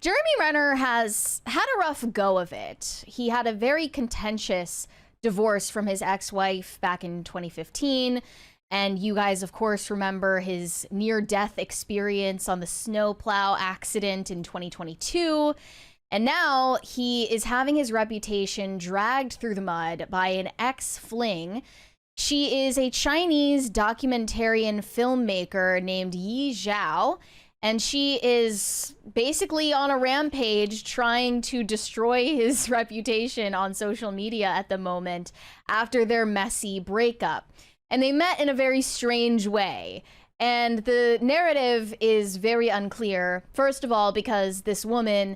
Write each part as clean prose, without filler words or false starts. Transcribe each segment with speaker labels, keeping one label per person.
Speaker 1: Jeremy Renner has had a rough go of it. He had a very contentious divorce from his ex-wife back in 2015. And you guys, of course, remember his near-death experience on the snowplow accident in 2022. And now he is having his reputation dragged through the mud by an ex-fling. She is a Chinese documentarian filmmaker named Yi Zhao. And she is basically on a rampage trying to destroy his reputation on social media at the moment after their messy breakup. And they met in a very strange way. And the narrative is very unclear. First of all, because this woman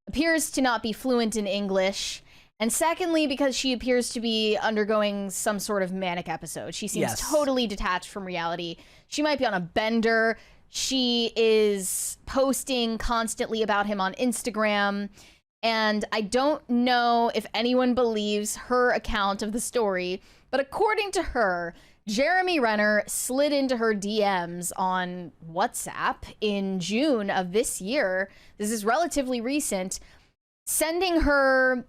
Speaker 1: appears to not be fluent in English. And secondly, because she appears to be undergoing some sort of manic episode. She seems totally detached from reality. She might be on a bender. She is posting constantly about him on Instagram. And I don't know if anyone believes her account of the story, but according to her, Jeremy Renner slid into her DMs on WhatsApp in June of this year. This is relatively recent, sending her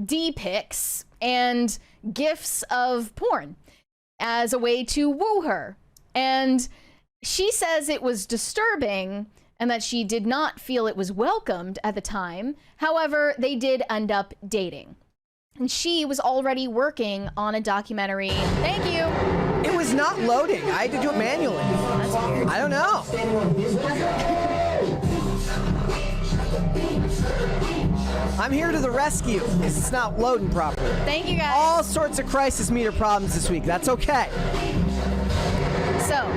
Speaker 1: D-pics and gifs of porn as a way to woo her. And she says it was disturbing and that she did not feel it was welcomed at the time. However, they did end up dating. And she was already working on a documentary. Thank you.
Speaker 2: It was not loading. I had to do it manually.
Speaker 1: That's weird.
Speaker 2: I don't know. I'm here to the rescue because it's not loading properly.
Speaker 1: Thank you, guys.
Speaker 2: All sorts of crisis meter problems this week. That's okay.
Speaker 1: So,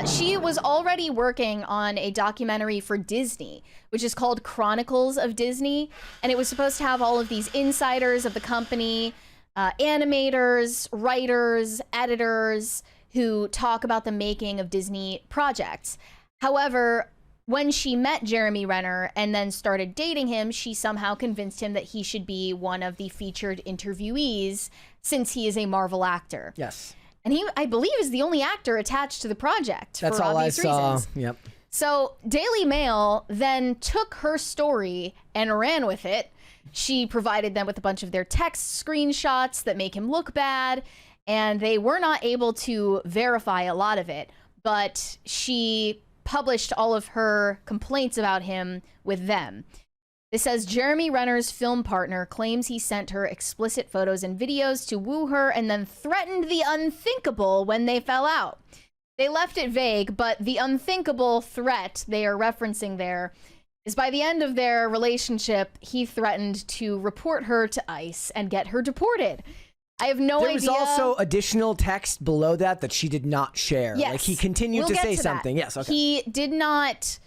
Speaker 1: she was already working on a documentary for Disney, which is called Chronicles of Disney. And it was supposed to have all of these insiders of the company, animators, writers, editors, who talk about the making of Disney projects. However, when she met Jeremy Renner and then started dating him, she somehow convinced him that he should be one of the featured interviewees since he is a Marvel actor.
Speaker 2: Yes.
Speaker 1: And he, I believe, is the only actor attached to the project.
Speaker 2: That's
Speaker 1: for
Speaker 2: all I
Speaker 1: obvious
Speaker 2: saw.
Speaker 1: reasons.
Speaker 2: Yep.
Speaker 1: So Daily Mail then took her story and ran with it. She provided them with a bunch of their text screenshots that make him look bad, and they were not able to verify a lot of it, but she published all of her complaints about him with them. It says Jeremy Renner's film partner claims he sent her explicit photos and videos to woo her and then threatened the unthinkable when they fell out. They left it vague, but the unthinkable threat they are referencing there is by the end of their relationship, he threatened to report her to ICE and get her deported. I have no idea.
Speaker 2: There was also additional text below that she did not share.
Speaker 1: Yes.
Speaker 2: Like he continued to say something. Yes, okay.
Speaker 1: He did not,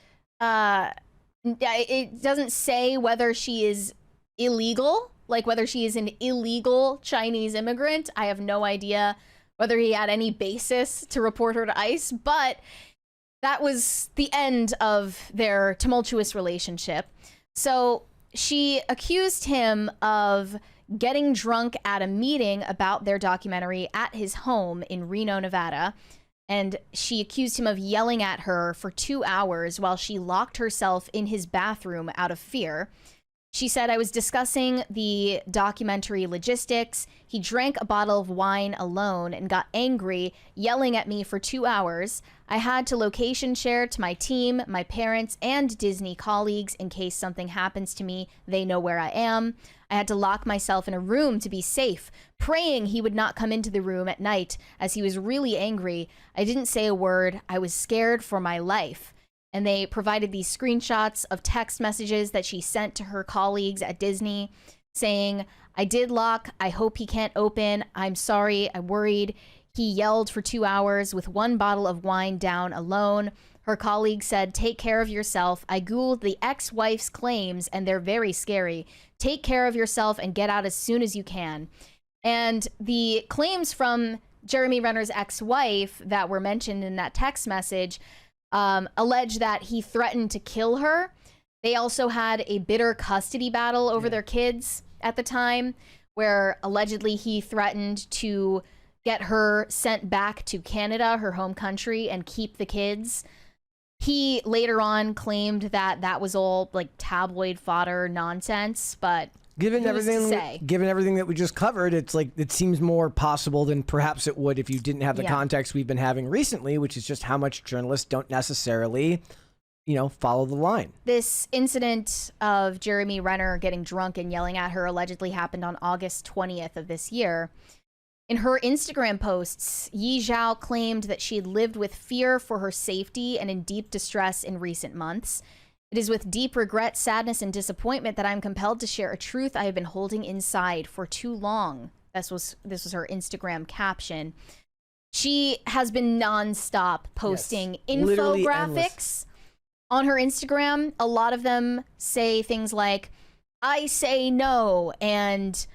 Speaker 1: it doesn't say whether she is illegal, like whether she is an illegal Chinese immigrant. I have no idea whether he had any basis to report her to ICE, but that was the end of their tumultuous relationship. So she accused him of getting drunk at a meeting about their documentary at his home in Reno, Nevada. And she accused him of yelling at her for 2 hours while she locked herself in his bathroom out of fear. She said, I was discussing the documentary logistics. He drank a bottle of wine alone and got angry, yelling at me for 2 hours. I had to location share to my team, my parents, and Disney colleagues in case something happens to me. They know where I am. I had to lock myself in a room to be safe, praying he would not come into the room at night as he was really angry. I didn't say a word. I was scared for my life. And they provided these screenshots of text messages that she sent to her colleagues at Disney saying, I did lock. I hope he can't open. I'm sorry. I'm worried. He yelled for 2 hours with one bottle of wine down alone. Her colleague said, take care of yourself. I Googled the ex-wife's claims and they're very scary. Take care of yourself and get out as soon as you can. And the claims from Jeremy Renner's ex-wife that were mentioned in that text message allege that he threatened to kill her. They also had a bitter custody battle over their kids at the time, where allegedly he threatened to get her sent back to Canada, her home country, and keep the kids. He later on claimed that that was all like tabloid fodder nonsense, but
Speaker 2: Given
Speaker 1: who's to say?
Speaker 2: everything that we just covered, it's like it seems more possible than perhaps it would if you didn't have the context we've been having recently, which is just how much journalists don't necessarily, follow the line.
Speaker 1: This incident of Jeremy Renner getting drunk and yelling at her allegedly happened on August 20th of this year. In her Instagram posts, Yi Zhao claimed that she had lived with fear for her safety and in deep distress in recent months. It is with deep regret, sadness, and disappointment that I'm compelled to share a truth I have been holding inside for too long. This was her Instagram caption. She has been nonstop posting infographics on her Instagram. A lot of them say things like, I say no, and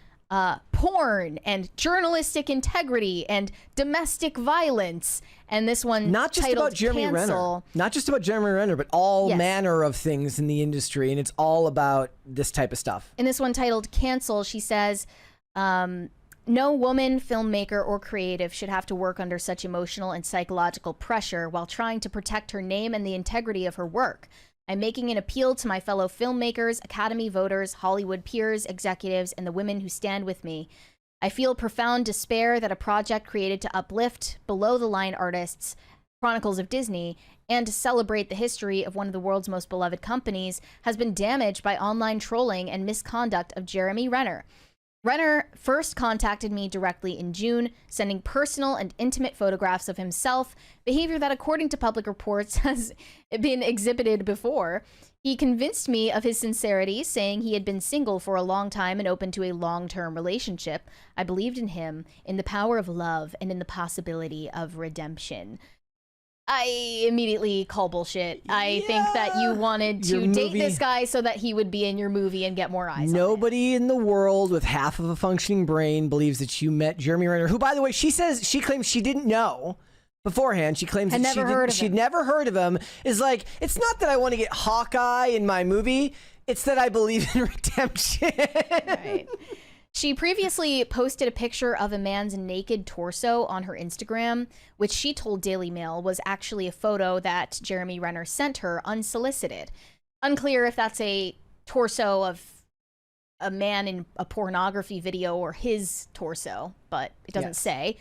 Speaker 1: porn, and journalistic integrity, and domestic violence. And this one
Speaker 2: not just about Jeremy
Speaker 1: Cancel.
Speaker 2: Renner, not just about Jeremy Renner, but all manner of things in the industry, and it's all about this type of stuff.
Speaker 1: In this one titled Cancel, she says, no woman, filmmaker, or creative should have to work under such emotional and psychological pressure while trying to protect her name and the integrity of her work. I'm making an appeal to my fellow filmmakers, Academy voters, Hollywood peers, executives, and the women who stand with me. I feel profound despair that a project created to uplift below-the-line artists, Chronicles of Disney, and to celebrate the history of one of the world's most beloved companies has been damaged by online trolling and misconduct of Jeremy Renner. Renner first contacted me directly in June, sending personal and intimate photographs of himself, behavior that, according to public reports, has been exhibited before. He convinced me of his sincerity, saying he had been single for a long time and open to a long-term relationship. I believed in him, in the power of love, and in the possibility of redemption. I immediately call bullshit. I think that you wanted to date this guy so that he would be in your movie and get more eyes on it.
Speaker 2: Nobody in the world with half of a functioning brain believes that you met Jeremy Renner, who, by the way, she claims she didn't know beforehand. She claims that she'd never heard of him. Is like, it's not that I want to get Hawkeye in my movie. It's that I believe in redemption.
Speaker 1: Right. She previously posted a picture of a man's naked torso on her Instagram, which she told Daily Mail was actually a photo that Jeremy Renner sent her unsolicited. Unclear if that's a torso of a man in a pornography video or his torso, but it doesn't say.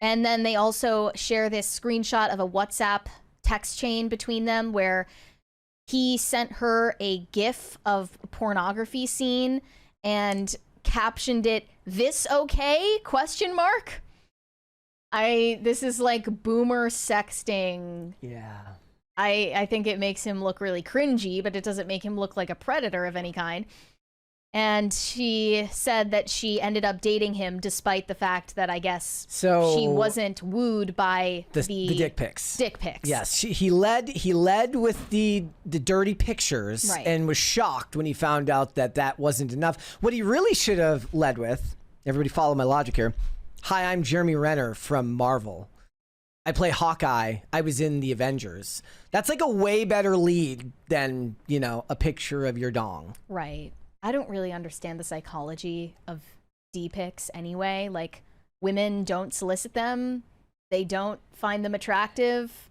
Speaker 1: And then they also share this screenshot of a WhatsApp text chain between them where he sent her a GIF of a pornography scene and captioned it, "This okay?" ? This is like boomer sexting.
Speaker 2: Yeah.
Speaker 1: I think it makes him look really cringy, but it doesn't make him look like a predator of any kind. And she said that she ended up dating him despite the fact that I guess she wasn't wooed by the
Speaker 2: dick pics.
Speaker 1: Dick pics.
Speaker 2: Yes, he led with the dirty pictures, and was shocked when he found out that wasn't enough. What he really should have led with, everybody follow my logic here. Hi, I'm Jeremy Renner from Marvel. I play Hawkeye. I was in the Avengers. That's like a way better lead than, a picture of your dong.
Speaker 1: Right. I don't really understand the psychology of D-pics anyway. Like, women don't solicit them. They don't find them attractive.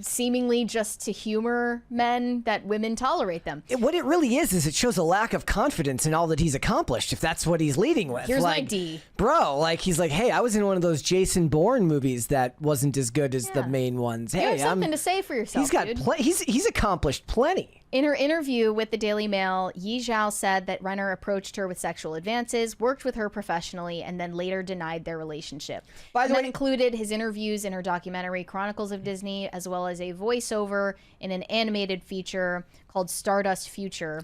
Speaker 1: Seemingly just to humor men that women tolerate them.
Speaker 2: What it really is it shows a lack of confidence in all that he's accomplished, if that's what he's leading with.
Speaker 1: Here's my D.
Speaker 2: Bro, he's like, hey, I was in one of those Jason Bourne movies that wasn't as good as the main ones.
Speaker 1: You
Speaker 2: Hey,
Speaker 1: have something to say for yourself,
Speaker 2: he's accomplished plenty.
Speaker 1: In her interview with the Daily Mail, Yi Zhao said that Renner approached her with sexual advances, worked with her professionally, and then later denied their relationship. That included his interviews in her documentary Chronicles of Disney, as well as a voiceover in an animated feature called Stardust Future.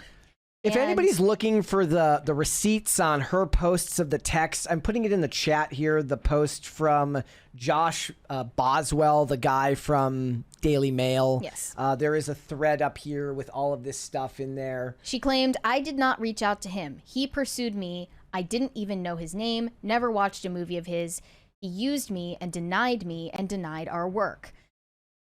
Speaker 2: If anybody's looking for the receipts on her posts of the text, I'm putting it in the chat here, the post from Josh Boswell, the guy from Daily Mail.
Speaker 1: Yes.
Speaker 2: There is a thread up here with all of this stuff in there.
Speaker 1: She claimed, I did not reach out to him. He pursued me. I didn't even know his name, never watched a movie of his. He used me and denied our work.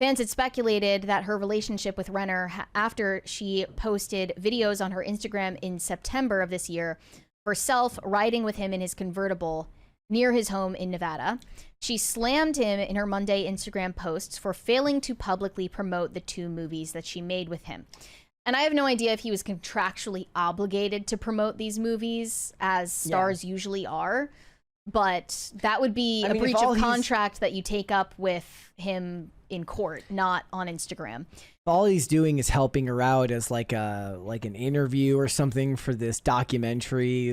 Speaker 1: Fans had speculated that her relationship with Renner, after she posted videos on her Instagram in September of this year, herself riding with him in his convertible, near his home in Nevada. She slammed him in her Monday Instagram posts for failing to publicly promote the 2 movies that she made with him. And I have no idea if he was contractually obligated to promote these movies, as stars usually are. But that would be a breach of contract that you take up with him in court, not on Instagram.
Speaker 2: All he's doing is helping her out as like an interview or something for this documentary.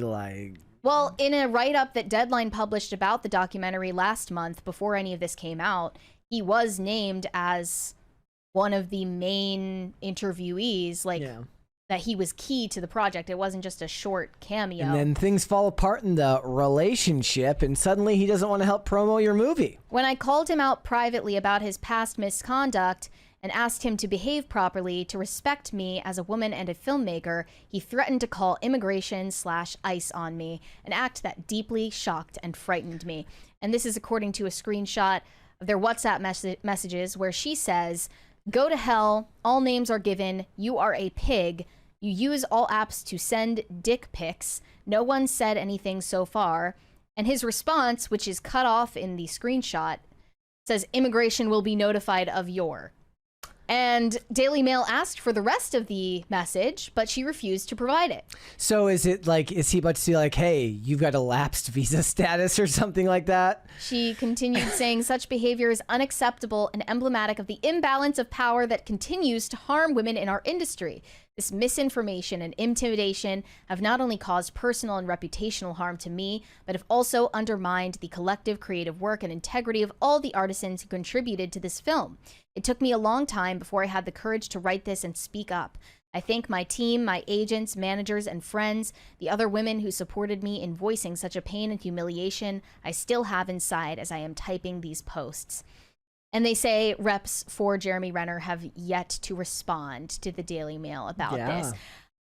Speaker 1: Well, in a write-up that Deadline published about the documentary last month, before any of this came out, he was named as one of the main interviewees, that he was key to the project. It wasn't just a short cameo.
Speaker 2: And then things fall apart in the relationship, and suddenly he doesn't want to help promo your movie.
Speaker 1: When I called him out privately about his past misconduct and asked him to behave properly, to respect me as a woman and a filmmaker, he threatened to call immigration/ICE on me, an act that deeply shocked and frightened me. And this is according to a screenshot of their WhatsApp messages where she says, "Go to hell. All names are given. You are a pig. You use all apps to send dick pics. No one said anything so far." And his response, which is cut off in the screenshot, says, "Immigration will be notified of your." And Daily Mail asked for the rest of the message, but she refused to provide it.
Speaker 2: So is he about to say hey, you've got a lapsed visa status or something like that?
Speaker 1: She continued saying, "Such behavior is unacceptable and emblematic of the imbalance of power that continues to harm women in our industry. This misinformation and intimidation have not only caused personal and reputational harm to me, but have also undermined the collective creative work and integrity of all the artisans who contributed to this film. It took me a long time before I had the courage to write this and speak up. I thank my team, my agents, managers, and friends, the other women who supported me in voicing such a pain and humiliation I still have inside as I am typing these posts." And they say reps for Jeremy Renner have yet to respond to the Daily Mail about this.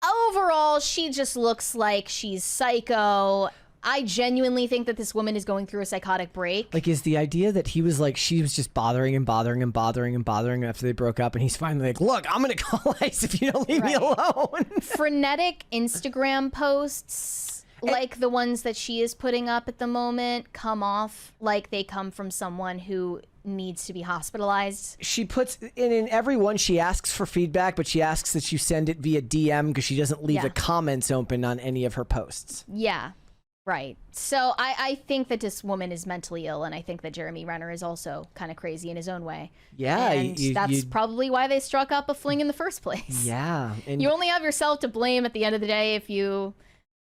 Speaker 1: Overall, she just looks like she's psycho. I genuinely think that this woman is going through a psychotic break.
Speaker 2: Is the idea that he was she was just bothering him after they broke up, and he's finally like, "Look, I'm going to call ICE if you don't leave me alone."
Speaker 1: Frenetic Instagram posts, like the ones that she is putting up at the moment, come off like they come from someone who needs to be hospitalized.
Speaker 2: She puts in every one, she asks for feedback, but she asks that you send it via DM because she doesn't leave the comments open on any of her posts.
Speaker 1: Yeah. Right. So I think that this woman is mentally ill, and I think that Jeremy Renner is also kind of crazy in his own way.
Speaker 2: Yeah.
Speaker 1: And that's probably why they struck up a fling in the first place.
Speaker 2: Yeah. And
Speaker 1: you only have yourself to blame at the end of the day if you,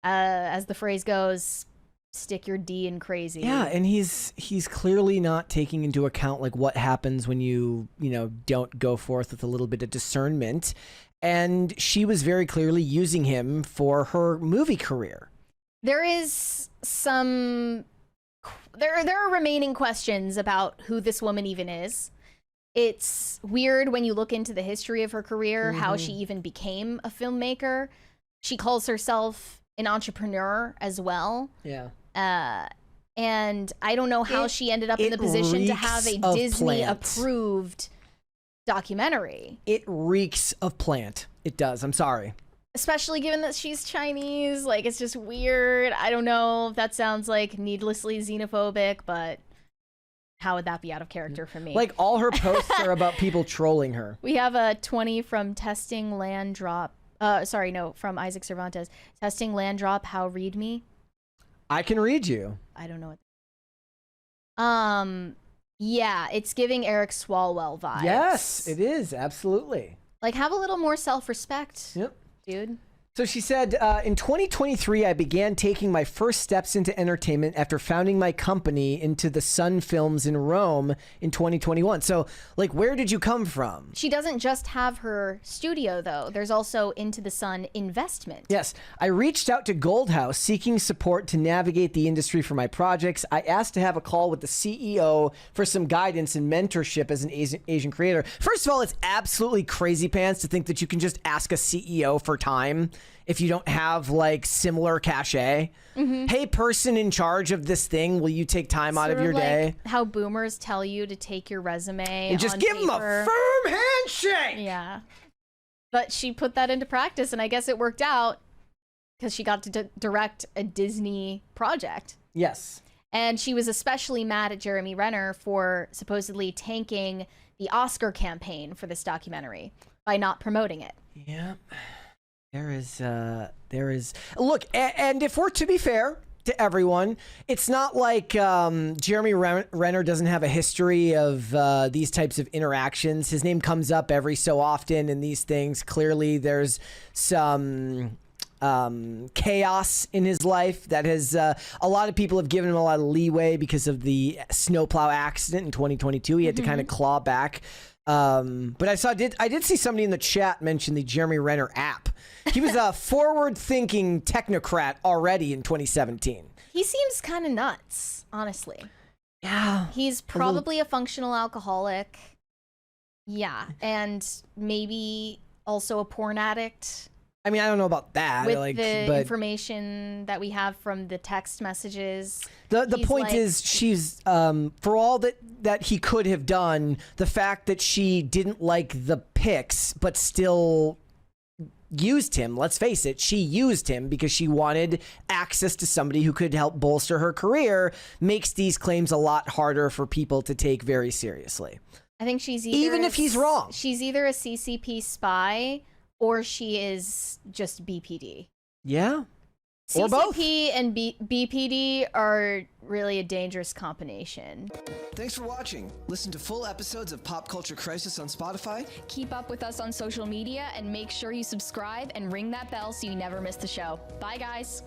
Speaker 1: as the phrase goes, stick your D in crazy.
Speaker 2: Yeah, and he's clearly not taking into account what happens when you don't go forth with a little bit of discernment. And she was very clearly using him for her movie career.
Speaker 1: There is there are remaining questions about who this woman even is. It's weird when you look into the history of her career, how she even became a filmmaker. She calls herself an entrepreneur as well.
Speaker 2: Yeah.
Speaker 1: And I don't know how she ended up in the position to have a Disney-approved documentary.
Speaker 2: It reeks of plant. It does. I'm sorry.
Speaker 1: Especially given that she's Chinese. It's just weird. I don't know if that sounds needlessly xenophobic, but how would that be out of character for me?
Speaker 2: All her posts are about people trolling her.
Speaker 1: We have a 20 from Testing Land Drop. From Isaac Cervantes. Testing Land Drop, how read me?
Speaker 2: I can read you.
Speaker 1: I don't know what. Yeah, it's giving Eric Swalwell vibes.
Speaker 2: Yes, it is. Absolutely.
Speaker 1: Have a little more self-respect.
Speaker 2: Yep.
Speaker 1: Dude.
Speaker 2: So she said, in 2023, I began taking my first steps into entertainment after founding my company Into the Sun Films in Rome in 2021. So, where did you come from?
Speaker 1: She doesn't just have her studio, though. There's also Into the Sun Investment.
Speaker 2: Yes. I reached out to Goldhouse seeking support to navigate the industry for my projects. I asked to have a call with the CEO for some guidance and mentorship as an Asian creator. First of all, it's absolutely crazy pants to think that you can just ask a CEO for time if you don't have similar cachet. Hey, person in charge of this thing, will you take time out of your day?
Speaker 1: How boomers tell you to take your resume
Speaker 2: and just give them a firm handshake.
Speaker 1: Yeah. But she put that into practice, and I guess it worked out because she got to direct a Disney project.
Speaker 2: Yes.
Speaker 1: And she was especially mad at Jeremy Renner for supposedly tanking the Oscar campaign for this documentary by not promoting it.
Speaker 2: Yeah. There is look, and if we're to be fair to everyone, it's not like Jeremy Renner doesn't have a history of these types of interactions. His name comes up every so often in these things. Clearly there's some chaos in his life that has a lot of people have given him a lot of leeway because of the snowplow accident in 2022. He had to kind of claw back. But I did see somebody in the chat mention the Jeremy Renner app. He was a forward-thinking technocrat already in 2017.
Speaker 1: He seems kind of nuts, honestly.
Speaker 2: Yeah.
Speaker 1: He's probably a functional alcoholic. Yeah, and maybe also a porn addict.
Speaker 2: I mean, I don't know about that.
Speaker 1: With the information that we have from the text messages.
Speaker 2: The point is, she's for all that he could have done, the fact that she didn't like the pics, but still used him. Let's face it, she used him because she wanted access to somebody who could help bolster her career, makes these claims a lot harder for people to take very seriously.
Speaker 1: I think she's either,
Speaker 2: even if he's wrong,
Speaker 1: she's either a CCP spy or she is just BPD.
Speaker 2: Yeah. Or both.
Speaker 1: CCP and BPD are really a dangerous combination.
Speaker 3: Thanks for watching. Listen to full episodes of Pop Culture Crisis on Spotify.
Speaker 4: Keep up with us on social media and make sure you subscribe and ring that bell so you never miss the show. Bye, guys.